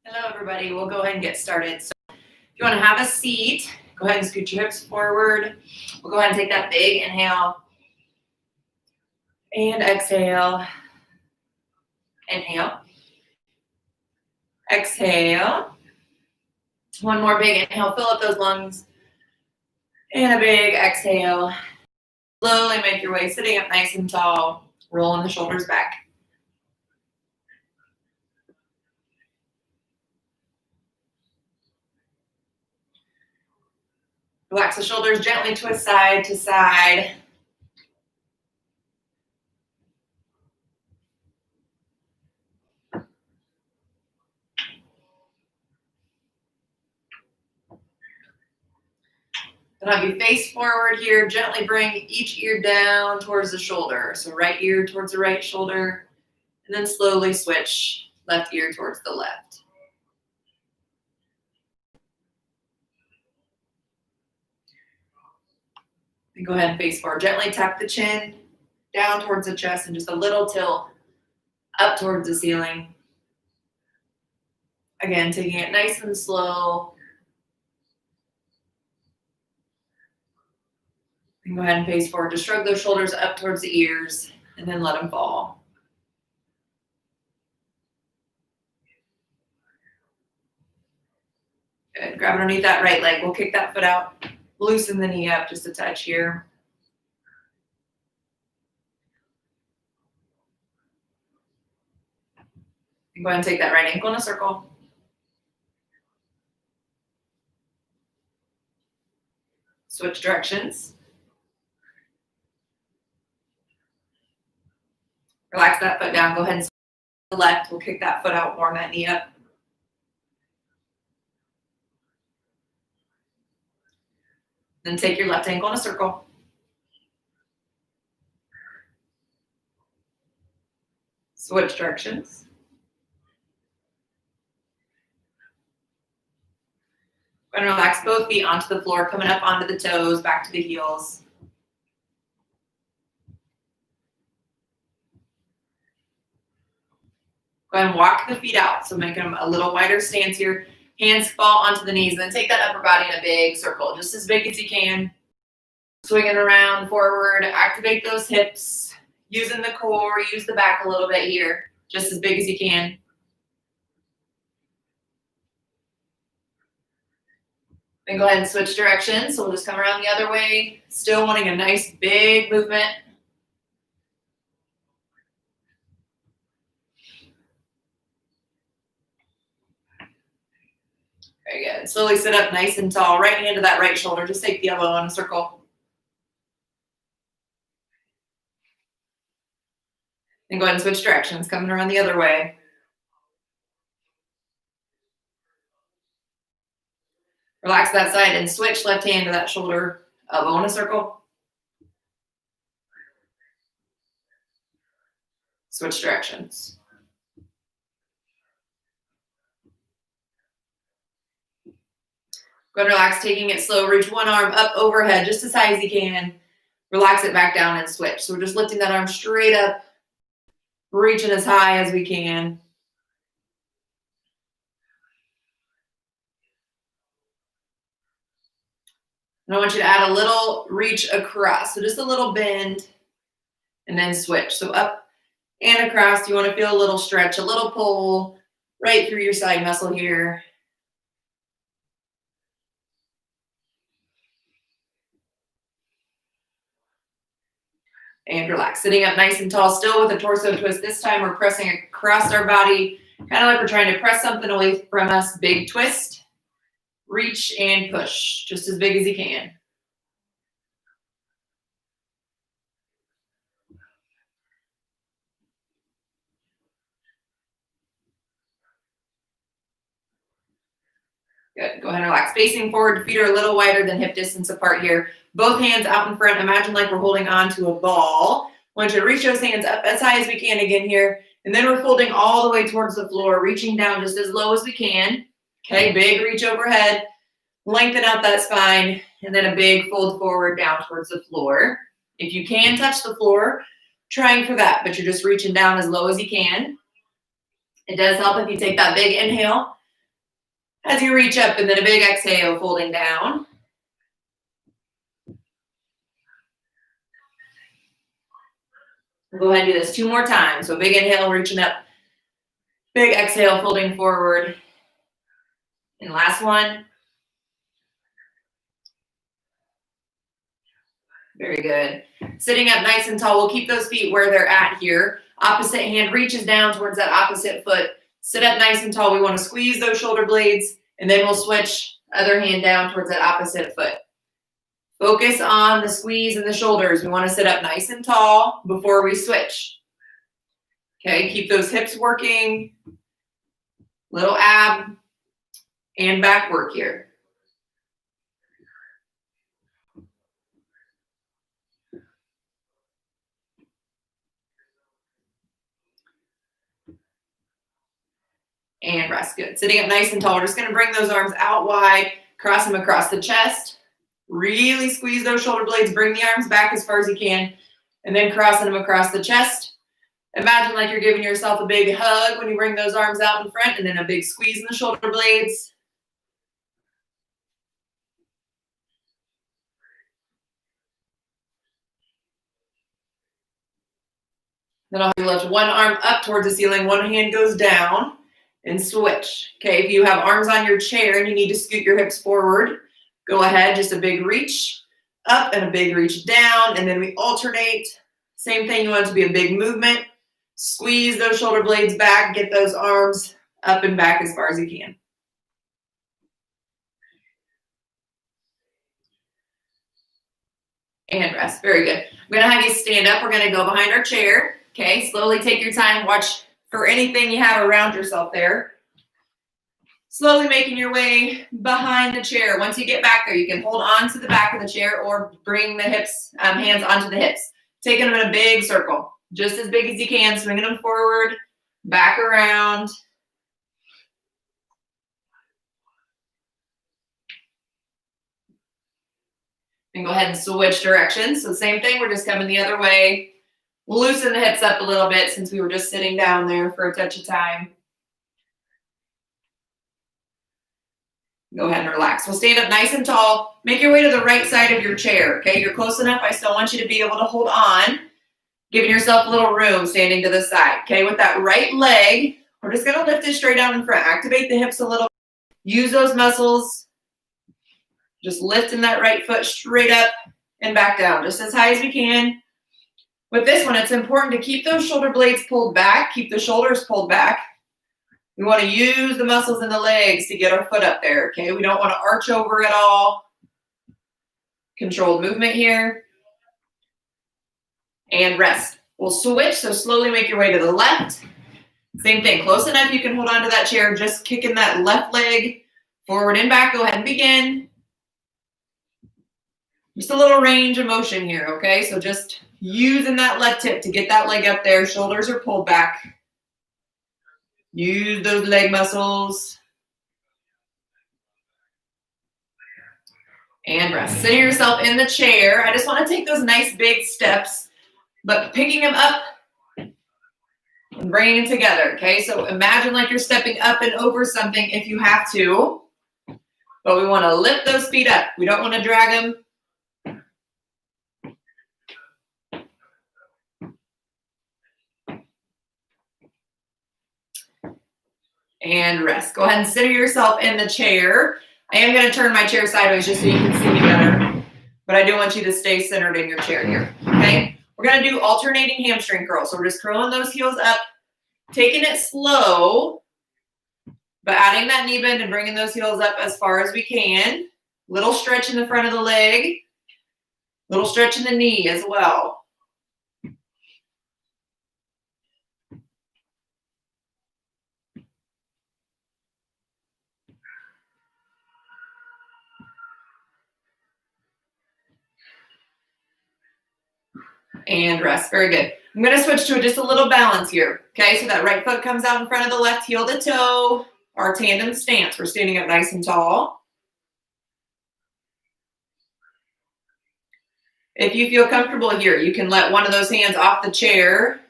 Hello, everybody. We'll go ahead and get started. So if you want to have a seat, go ahead and scoot your hips forward. We'll go ahead and take that big inhale and exhale. Inhale. Exhale. One more big inhale. Fill up those lungs. And a big exhale. Slowly make your way sitting up nice and tall. Rolling the shoulders back. Relax the shoulders gently, twist side to side. Then have you face forward here. Gently bring each ear down towards the shoulder. So right ear towards the right shoulder. And then slowly switch left ear towards the left. And go ahead and face forward. Gently tap the chin down towards the chest and just a little tilt up towards the ceiling. Again, taking it nice and slow. And go ahead and face forward. Just shrug those shoulders up towards the ears and then let them fall. Good. Grab underneath that right leg. We'll kick that foot out. Loosen the knee up just a touch here. And go ahead and take that right ankle in a circle. Switch directions. Relax that foot down. Go ahead and switch to the left. We'll kick that foot out, warm that knee up. Then take your left ankle in a circle. Switch directions. Go ahead and relax both feet onto the floor, coming up onto the toes, back to the heels. Go ahead and walk the feet out. So make them a little wider stance here. Hands fall onto the knees. Then take that upper body in a big circle, just as big as you can. Swinging around forward. Activate those hips. Using the core. Use the back a little bit here, just as big as you can. Then go ahead and switch directions. So we'll just come around the other way. Still wanting a nice big movement. Very good. Slowly sit up nice and tall. Right hand to that right shoulder. Just take the elbow in a circle. Then go ahead and switch directions. Coming around the other way. Relax that side and switch left hand to that shoulder. Elbow in a circle. Switch directions. Go ahead and relax, taking it slow. Reach one arm up overhead, just as high as you can. Relax it back down and switch. So we're just lifting that arm straight up, reaching as high as we can. And I want you to add a little reach across. So just a little bend and then switch. So up and across. You want to feel a little stretch, a little pull right through your side muscle here. And relax. Sitting up nice and tall, still with a torso twist. This time we're pressing across our body, kind of like we're trying to press something away from us. Big twist. Reach and push, just as big as you can. Good. Go ahead and relax. Facing forward, feet are a little wider than hip distance apart here. Both hands out in front. Imagine like we're holding on to a ball. I want you to reach those hands up as high as we can again here. And then we're folding all the way towards the floor, reaching down just as low as we can. Okay, big reach overhead. Lengthen out that spine. And then a big fold forward down towards the floor. If you can touch the floor, trying for that, but you're just reaching down as low as you can. It does help if you take that big inhale as you reach up, and then a big exhale, folding down. We'll go ahead and do this 2 more times. So big inhale, reaching up. Big exhale, folding forward. And last one. Very good. Sitting up nice and tall. We'll keep those feet where they're at here. Opposite hand reaches down towards that opposite foot. Sit up nice and tall. We want to squeeze those shoulder blades, and then we'll switch other hand down towards that opposite foot. Focus on the squeeze in the shoulders. We want to sit up nice and tall before we switch. Okay, keep those hips working. Little ab and back work here. And rest. Good. Sitting up nice and tall. We're just going to bring those arms out wide, cross them across the chest. Really squeeze those shoulder blades. Bring the arms back as far as you can, and then crossing them across the chest. Imagine like you're giving yourself a big hug when you bring those arms out in front, and then a big squeeze in the shoulder blades. Then I'll lift one arm up towards the ceiling, one hand goes down, and switch. Okay, if you have arms on your chair and you need to scoot your hips forward, go ahead, just a big reach up and a big reach down, and then we alternate. Same thing, you want it to be a big movement. Squeeze those shoulder blades back, get those arms up and back as far as you can. And rest, very good. I'm gonna have you stand up. We're gonna go behind our chair. Okay, slowly take your time. Watch for anything you have around yourself there. Slowly making your way behind the chair. Once you get back there, you can hold on to the back of the chair or bring the hips, hands onto the hips. Taking them in a big circle, just as big as you can, swinging them forward, back around. And go ahead and switch directions. So same thing, we're just coming the other way. We'll loosen the hips up a little bit since we were just sitting down there for a touch of time. Go ahead and relax. We'll stand up nice and tall. Make your way to the right side of your chair, okay? You're close enough. I still want you to be able to hold on, giving yourself a little room standing to the side, okay? With that right leg, we're just gonna lift it straight out in front. Activate the hips a little. Use those muscles. Just lifting that right foot straight up and back down, just as high as we can. With this one, it's important to keep those shoulder blades pulled back, keep the shoulders pulled back. We want to use the muscles in the legs to get our foot up there, okay? We don't want to arch over at all. Controlled movement here. And rest. We'll switch, so slowly make your way to the left. Same thing, close enough you can hold on to that chair, just kicking that left leg forward and back. Go ahead and begin. Just a little range of motion here, okay? So just using that left hip to get that leg up there. Shoulders are pulled back. Use those leg muscles. And rest. Sitting yourself in the chair. I just want to take those nice big steps, but picking them up and bringing them together, okay? So imagine like you're stepping up and over something if you have to, but we want to lift those feet up. We don't want to drag them. And rest. Go ahead and center yourself in the chair. I am going to turn my chair sideways just so you can see me better, but I do want you to stay centered in your chair here, okay? We're going to do alternating hamstring curls. So we're just curling those heels up, taking it slow, but adding that knee bend and bringing those heels up as far as we can. Little stretch in the front of the leg, little stretch in the knee as well. And rest. Very good. I'm going to switch to just a little balance here. Okay, so that right foot comes out in front of the left heel to toe. Our tandem stance. We're standing up nice and tall. If you feel comfortable here, you can let one of those hands off the chair,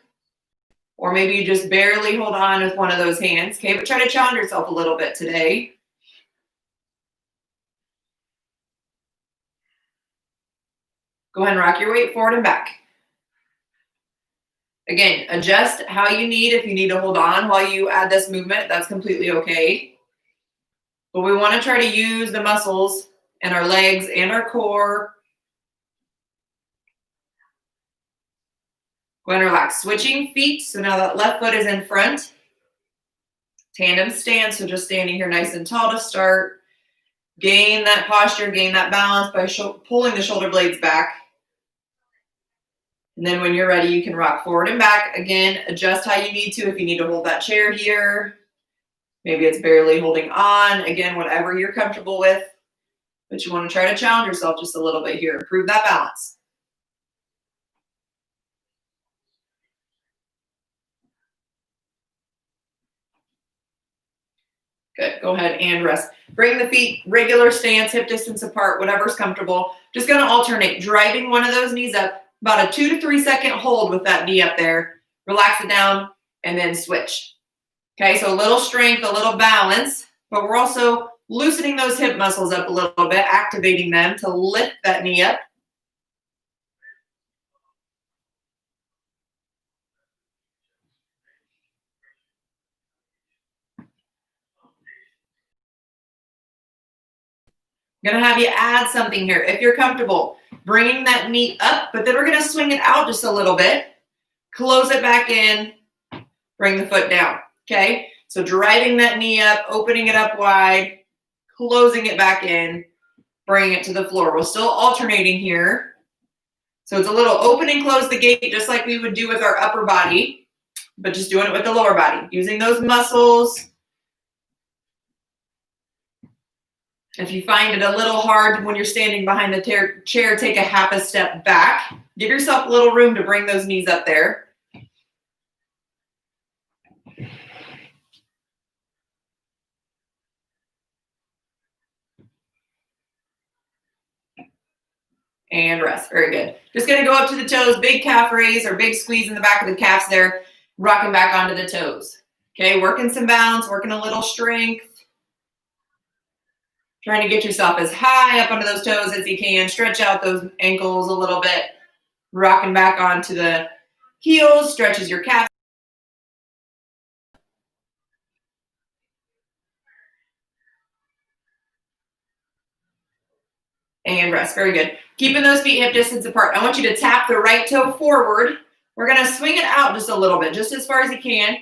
or maybe you just barely hold on with one of those hands. Okay, but try to challenge yourself a little bit today. Go ahead and rock your weight forward and back. Again, adjust how you need. If you need to hold on while you add this movement, that's completely okay. But we want to try to use the muscles in our legs and our core. Go ahead and relax. Switching feet. So now that left foot is in front. Tandem stance. So just standing here nice and tall to start. Gain that posture, gain that balance by pulling the shoulder blades back. And then when you're ready, you can rock forward and back. Again, adjust how you need to. If you need to hold that chair here, maybe it's barely holding on. Again, whatever you're comfortable with. But you want to try to challenge yourself just a little bit here. Improve that balance. Good. Go ahead and rest. Bring the feet regular stance, hip distance apart, whatever's comfortable. Just going to alternate, driving one of those knees up. About a 2 to 3 second hold with that knee up there. Relax it down and then switch. Okay, so a little strength, a little balance, but we're also loosening those hip muscles up a little bit, activating them to lift that knee up. I'm going to have you add something here if you're comfortable. Bringing that knee up, but then we're going to swing it out just a little bit. Close it back in. Bring the foot down. Okay, so driving that knee up, opening it up wide, closing it back in, bringing it to the floor. We're still alternating here. So it's a little open and close the gate just like we would do with our upper body, but just doing it with the lower body, using those muscles. If you find it a little hard when you're standing behind the chair, take a half a step back. Give yourself a little room to bring those knees up there. And rest. Very good. Just going to go up to the toes, big calf raise or big squeeze in the back of the calves there, rocking back onto the toes. Okay, working some balance, working a little strength. Trying to get yourself as high up onto those toes as you can. Stretch out those ankles a little bit. Rocking back onto the heels, stretches your calves. And rest. Very good. Keeping those feet hip distance apart. I want you to tap the right toe forward. We're going to swing it out just a little bit, just as far as you can,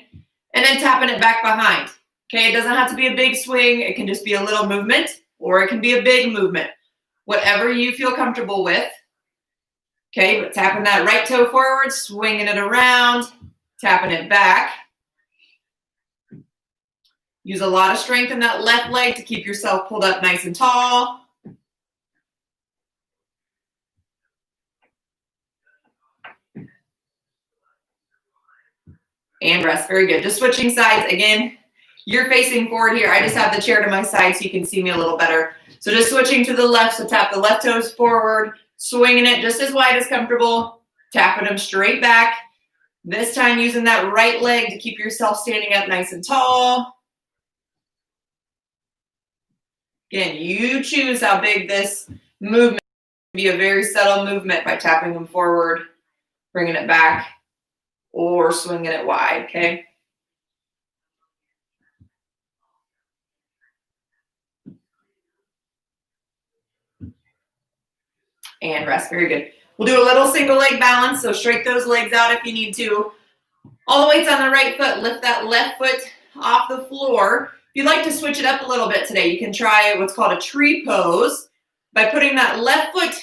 and then tapping it back behind. Okay, it doesn't have to be a big swing. It can just be a little movement, or it can be a big movement. Whatever you feel comfortable with. Okay, but tapping that right toe forward, swinging it around, tapping it back. Use a lot of strength in that left leg to keep yourself pulled up nice and tall. And rest. Very good. Just switching sides. Again, you're facing forward here. I just have the chair to my side so you can see me a little better. So just switching to the left. So tap the left toes forward, swinging it just as wide as comfortable, tapping them straight back. This time using that right leg to keep yourself standing up nice and tall. Again, you choose how big this movement can be. A very subtle movement by tapping them forward, bringing it back, or swinging it wide, okay? And rest. Very good. We'll do a little single leg balance, so straight those legs out if you need to. All the weight's on the right foot. Lift that left foot off the floor. If you'd like to switch it up a little bit today, you can try what's called a tree pose by putting that left foot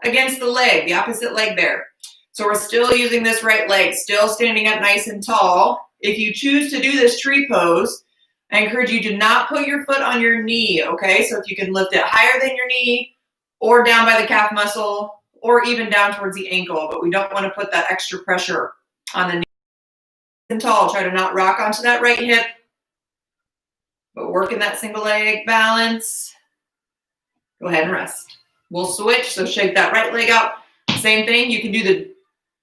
against the leg, the opposite leg there. So we're still using this right leg, still standing up nice and tall. If you choose to do this tree pose, I encourage you to not put your foot on your knee, okay? So if you can lift it higher than your knee or down by the calf muscle or even down towards the ankle, but we don't want to put that extra pressure on the knee. And tall, try to not rock onto that right hip, but working that single leg balance. Go ahead and rest. We'll switch, so shake that right leg out. Same thing, you can do the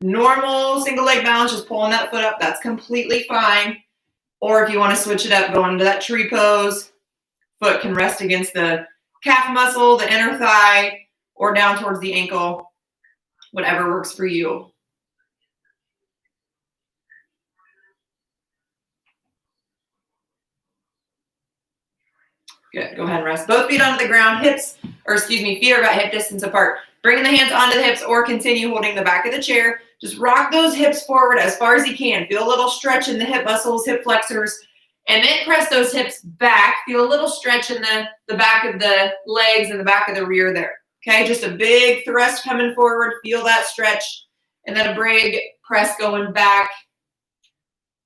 normal single leg balance, just pulling that foot up. That's completely fine. Or if you want to switch it up, go into that tree pose. Foot can rest against the calf muscle, the inner thigh, or down towards the ankle. whatever works for you. Good, go ahead and rest. Both feet onto the ground, feet are about hip distance apart. Bringing the hands onto the hips or continue holding the back of the chair. Just rock those hips forward as far as you can. Feel a little stretch in the hip muscles, hip flexors, and then press those hips back. Feel a little stretch in the back of the legs and the back of the rear there. Okay, just a big thrust coming forward. Feel that stretch, and then a big press going back.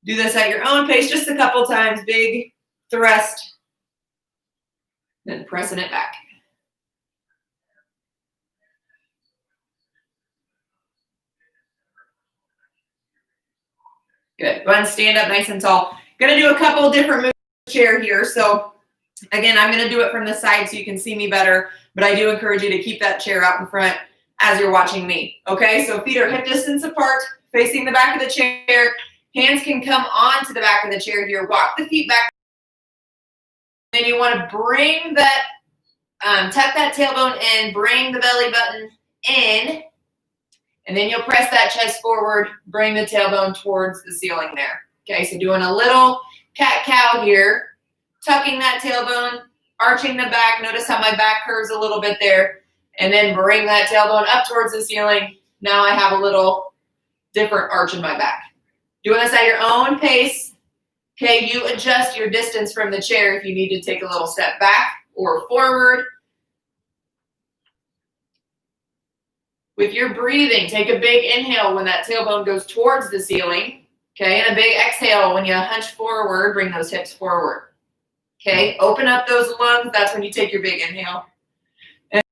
Do this at your own pace just a couple times. Big thrust. Then pressing it back. Good. Go ahead and stand up nice and tall. Gonna do a couple different moves in the chair here. So again, I'm gonna do it from the side so you can see me better, but I do encourage you to keep that chair out in front as you're watching me. Okay, so feet are hip distance apart, facing the back of the chair. Hands can come onto the back of the chair here. Walk the feet back. Then you wanna bring that tuck that tailbone in, bring the belly button in, and then you'll press that chest forward, bring the tailbone towards the ceiling there. Okay, so doing a little cat-cow here, tucking that tailbone, arching the back. Notice how my back curves a little bit there, and then bring that tailbone up towards the ceiling. Now I have a little different arch in my back. Doing this at your own pace. Okay, you adjust your distance from the chair if you need to take a little step back or forward. With your breathing, take a big inhale when that tailbone goes towards the ceiling, okay? And a big exhale when you hunch forward, bring those hips forward, okay? Open up those lungs, that's when you take your big inhale. And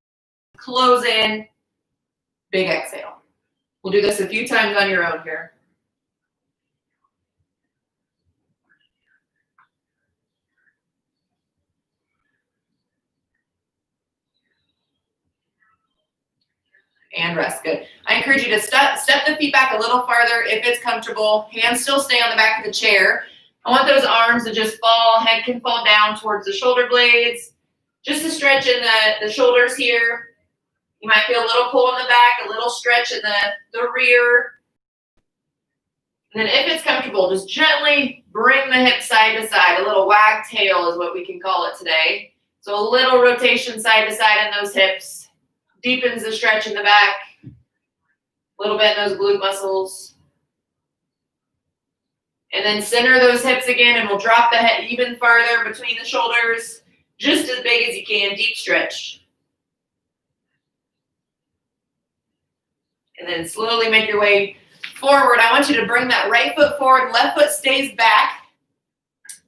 close in, big exhale. We'll do this a few times on your own here. And rest, good. I encourage you to step the feet back a little farther if it's comfortable. Hands still stay on the back of the chair. I want those arms to just fall, head can fall down towards the shoulder blades. Just a stretch in the shoulders here. You might feel a little pull in the back, a little stretch in the rear. And then if it's comfortable, just gently bring the hips side to side. A little wag tail is what we can call it today. So a little rotation side to side in those hips. Deepens the stretch in the back, a little bit in those glute muscles. And then center those hips again, and we'll drop the head even farther between the shoulders, just as big as you can, deep stretch. And then slowly make your way forward. I want you to bring that right foot forward, left foot stays back.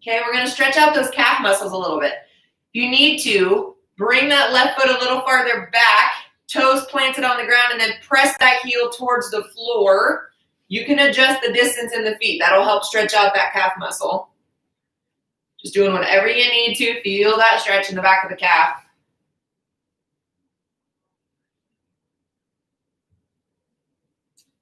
Okay, we're gonna stretch out those calf muscles a little bit. If you need to, bring that left foot a little farther back, toes planted on the ground, and then press that heel towards the floor. You can adjust the distance in the feet. That'll help stretch out that calf muscle. Just doing whatever you need to. Feel that stretch in the back of the calf.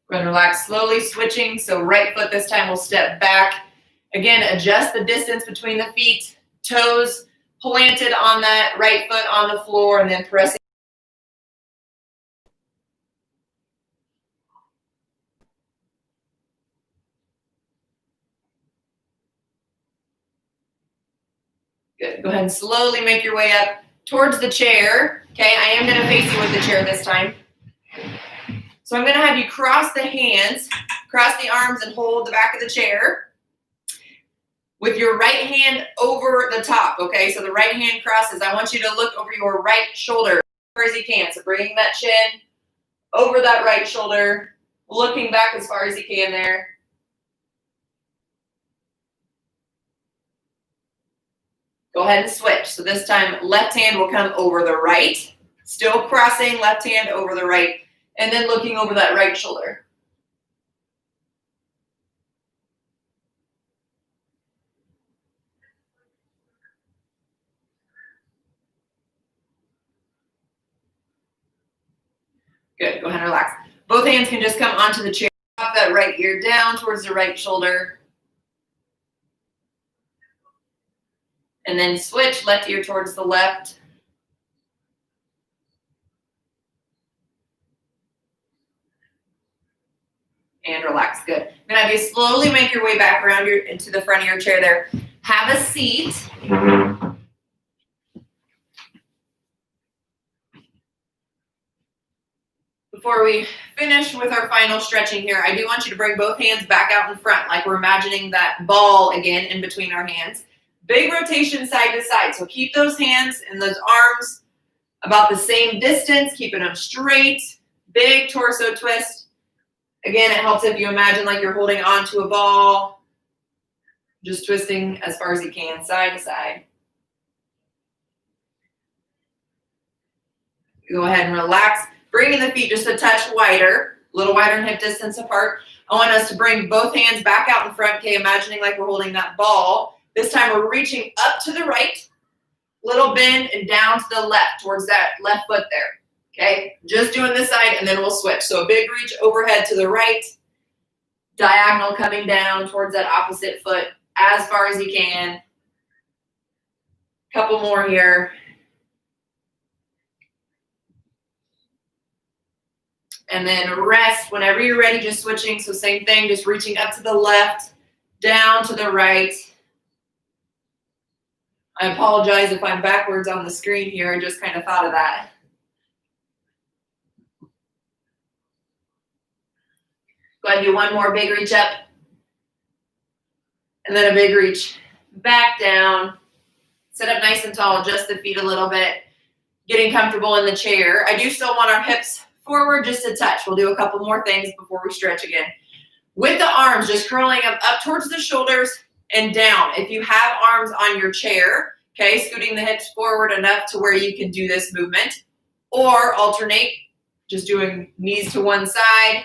Go ahead and relax, slowly switching. So right foot this time will step back. Again, adjust the distance between the feet, toes planted on that right foot on the floor, and then pressing. Good. Go ahead and slowly make your way up towards the chair. Okay, I am going to face you with the chair this time. So I'm going to have you cross the hands, cross the arms, and hold the back of the chair with your right hand over the top. Okay, so the right hand crosses. I want you to look over your right shoulder as far as you can. So bringing that chin over that right shoulder, looking back as far as you can there. Go ahead and switch. So this time, left hand will come over the right, still crossing, left hand over the right, and then looking over that right shoulder. Good, go ahead and relax. Both hands can just come onto the chair. Drop that right ear down towards the right shoulder. And then switch, left ear towards the left. and relax. Good. I'm gonna have you slowly make your way back around into the front of your chair there. Have a seat. Before we finish with our final stretching here, I do want you to bring both hands back out in front, like we're imagining that ball again in between our hands. Big rotation side to side. So keep those hands and those arms about the same distance, keeping them straight. Big torso twist. Again, it helps if you imagine like you're holding onto a ball, just twisting as far as you can, side to side. Go ahead and relax. Bringing the feet just a touch wider, a little wider in hip distance apart. I want us to bring both hands back out in front, okay, imagining like we're holding that ball. This time we're reaching up to the right, little bend, and down to the left, towards that left foot there, okay? Just doing this side, and then we'll switch. So a big reach overhead to the right, diagonal coming down towards that opposite foot as far as you can. Couple more here. And then rest whenever you're ready, just switching. So same thing, just reaching up to the left, down to the right. I apologize if I'm backwards on the screen here. I just kind of thought of that. Go ahead and do one more big reach up. And then a big reach back down. Sit up nice and tall, adjust the feet a little bit. Getting comfortable in the chair. I do still want our hips forward just a touch. We'll do a couple more things before we stretch again. With the arms, just curling up towards the shoulders and down. If you have arms on your chair, okay, scooting the hips forward enough to where you can do this movement. Or alternate, just doing knees to one side,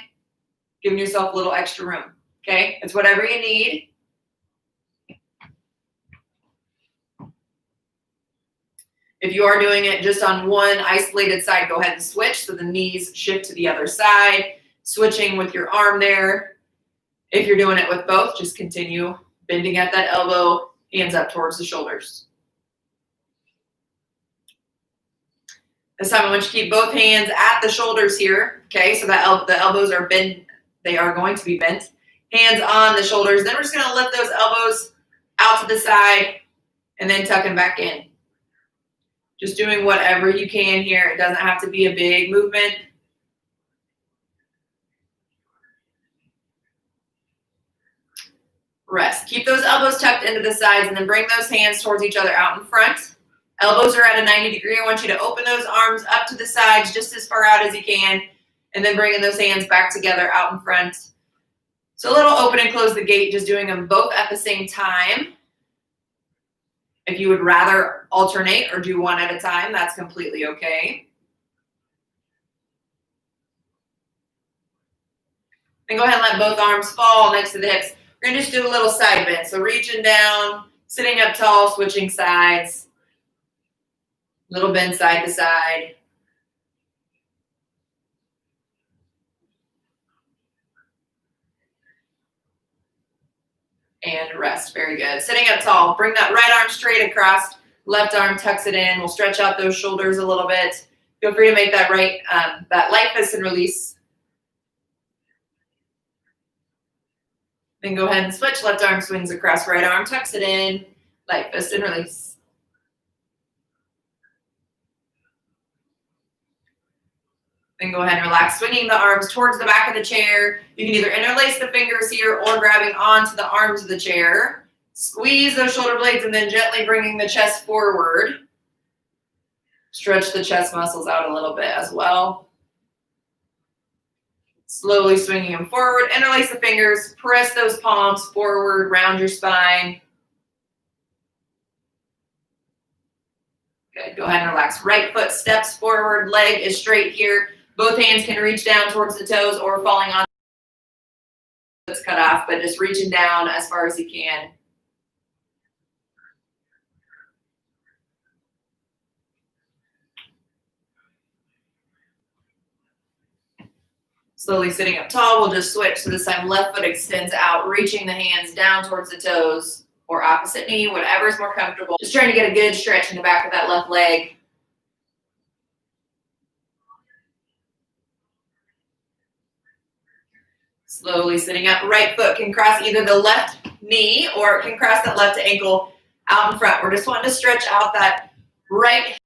giving yourself a little extra room, okay? It's whatever you need. If you are doing it just on one isolated side, go ahead and switch so the knees shift to the other side, switching with your arm there. If you're doing it with both, just continue bending at that elbow, hands up towards the shoulders. This time I want you to keep both hands at the shoulders here, okay? So that the elbows are bent, they are going to be bent. Hands on the shoulders. Then we're just gonna lift those elbows out to the side and then tucking back in. Just doing whatever you can here. It doesn't have to be a big movement. Rest. Keep those elbows tucked into the sides and then bring those hands towards each other out in front. Elbows are at a 90 degree. I want you to open those arms up to the sides just as far out as you can. And then bringing those hands back together out in front. So a little open and close the gate, just doing them both at the same time. If you would rather alternate or do one at a time, that's completely okay. Then go ahead and let both arms fall next to the hips. We're gonna just do a little side bend. So reaching down, sitting up tall, switching sides. Little bend side to side. And rest. Very good. Sitting up tall. Bring that right arm straight across. Left arm tucks it in. We'll stretch out those shoulders a little bit. Feel free to make that that light fist and release. Then go ahead and switch. Left arm swings across. Right arm tucks it in. Light fist and release. Then go ahead and relax, swinging the arms towards the back of the chair. You can either interlace the fingers here or grabbing onto the arms of the chair. Squeeze those shoulder blades and then gently bringing the chest forward. Stretch the chest muscles out a little bit as well. Slowly swinging them forward. Interlace the fingers. Press those palms forward, round your spine. Good. Go ahead and relax. Right foot steps forward. Leg is straight here. Both hands can reach down towards the toes or falling on. It's cut off, but just reaching down as far as you can. Slowly sitting up tall, we'll just switch. So this time left foot extends out, reaching the hands down towards the toes or opposite knee, whatever's more comfortable. Just trying to get a good stretch in the back of that left leg. Slowly sitting up. Right foot can cross either the left knee or it can cross that left ankle out in front. We're just wanting to stretch out that right,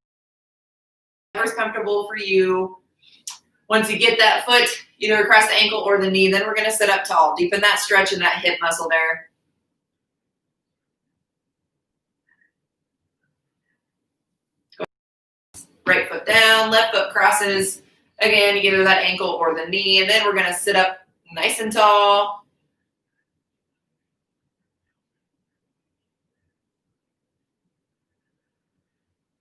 whatever's comfortable for you. Once you get that foot either across the ankle or the knee, then we're going to sit up tall. Deepen that stretch in that hip muscle there. Right foot down, left foot crosses. Again, either that ankle or the knee. And then we're going to sit up nice and tall.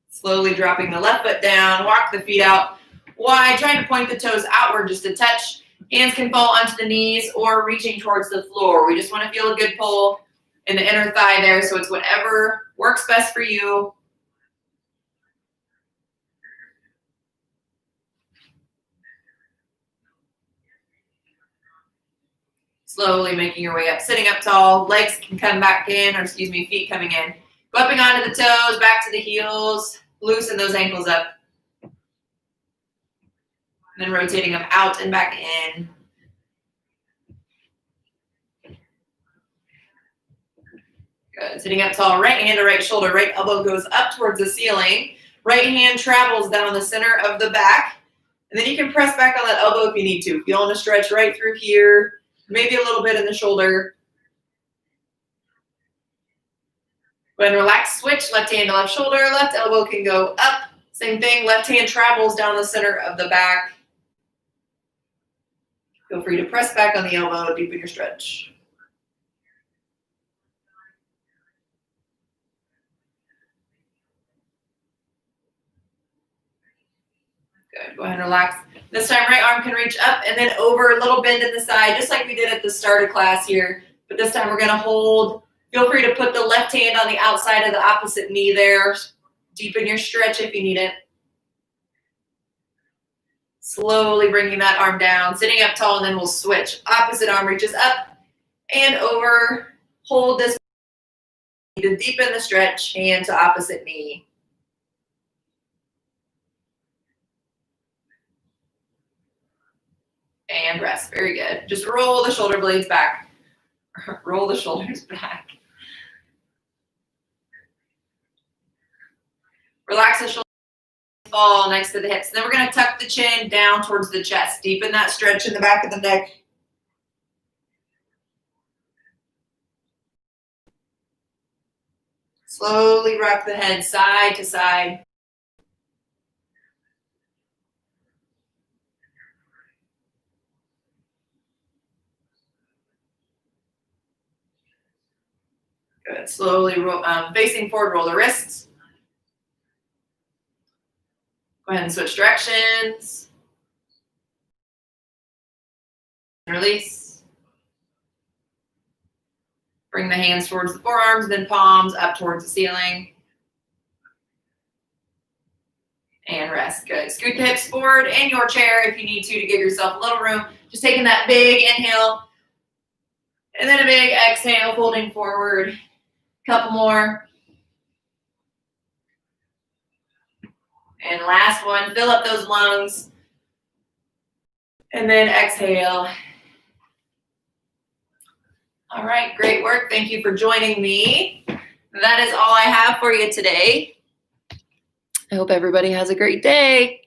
Slowly dropping the left foot down. Walk the feet out wide, trying to point the toes outward just a touch. Hands can fall onto the knees or reaching towards the floor. We just want to feel a good pull in the inner thigh there. So it's whatever works best for you. Slowly making your way up, sitting up tall. Legs can come back in, or excuse me, feet coming in. Go up and onto the toes, back to the heels. Loosen those ankles up. And then rotating them out and back in. Good. Sitting up tall, right hand to right shoulder, right elbow goes up towards the ceiling. Right hand travels down the center of the back. And then you can press back on that elbow if you need to. Feeling a stretch right through here. Maybe a little bit in the shoulder. Go ahead and relax, switch, left hand to left shoulder, left elbow can go up. Same thing, left hand travels down the center of the back. Feel free to press back on the elbow, deepen your stretch. Good, go ahead and relax. This time, right arm can reach up and then over, a little bend in the side, just like we did at the start of class here. But this time we're gonna hold. Feel free to put the left hand on the outside of the opposite knee there. Deepen your stretch if you need it. Slowly bringing that arm down, sitting up tall, and then we'll switch. Opposite arm reaches up and over. Hold this to deepen the stretch, hand to opposite knee. And rest, very good. Just roll the shoulder blades back. Roll the shoulders back. Relax the shoulders, fall next to the hips. Then we're going to tuck the chin down towards the chest. Deepen that stretch in the back of the neck. Slowly rock the head side to side. Good. Slowly facing forward, roll the wrists. Go ahead and switch directions. Release. Bring the hands towards the forearms, then palms up towards the ceiling. And rest. Good. Scoot the hips forward in your chair if you need to give yourself a little room. Just taking that big inhale. And then a big exhale, folding forward. Couple more. And last one, fill up those lungs. And then exhale. All right, great work. Thank you for joining me. That is all I have for you today. I hope everybody has a great day.